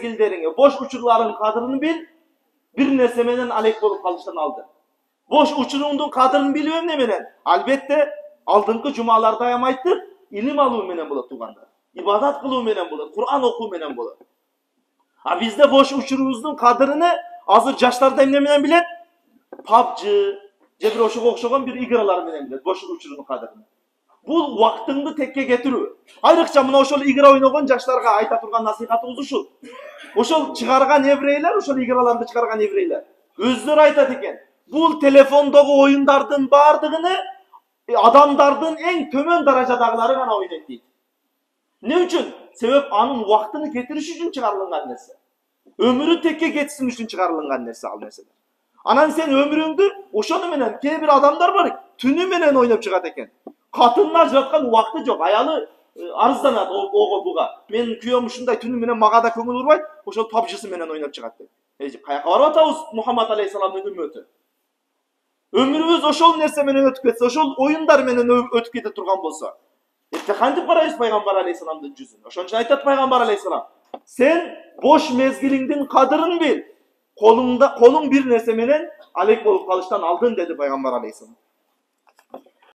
mezgildeриңе, boş учурларыңдын кадырын бил, bir нерсе менен алек болуп калыштан алдын. Boş учуруңдун кадырын билүү эмне менен? Албетте, алдыңкы жумаларда айттык, илим алуу менен болот туугандар. İbadat кылуу менен болот, Кур'ан окуу менен болот. А бизде boş учурубуздун кадырыны азыр жаштар эмне менен билет? PUBG, же бир ошого окшогон бир игралар менен билет, boş учурунун кадырын. Бул убактыңды текке кетирүү. Айрыкча мына ошол игра ойногон жаштарга айта турган насыйхатыбыз ушул. Ошол чыгарган еврейлер, ошол играларды чыгарган еврейлер өздөрү айтат экен. Бул телефондогу оюндардын бардыгыны адамдардын эң төмөн даражадагылары гана ойнойт дейт. Не үчүн? Себеп анын убактын кетириш үчүн чыгарылган нерсе. Өмүрү текке кетсин үчүн чыгарылган нерсе ал нерселер. Анан сен өмүрүңдү ошону менен кээ бир адамдар бар, түнү менен ойноп чыгат экен. Катынына ажыраткан убакты жок, аялы арызданат ого буга. Менин күйөөм ушундай түнү менен мага да көңүл урбайт, ошол PUBG менен ойноп чыгат деп. Каяка барып атабыз Мухаммад алейхисаламдын үммөтү? Өмүрүбүз ошол нерсе менен өтүп кетсе, ошол оюндар менен өтүп кете турган болсо, кантип карайбыз пайгамбар алейхисаламдын жүзүн? Ошон үчүн айтат пайгамбар алейхисалам, сен бош мезгилиңдин кадырын бил, колуң бир нерсе менен алек болуп калыштан алдын деди пайгамбар алейхисалам.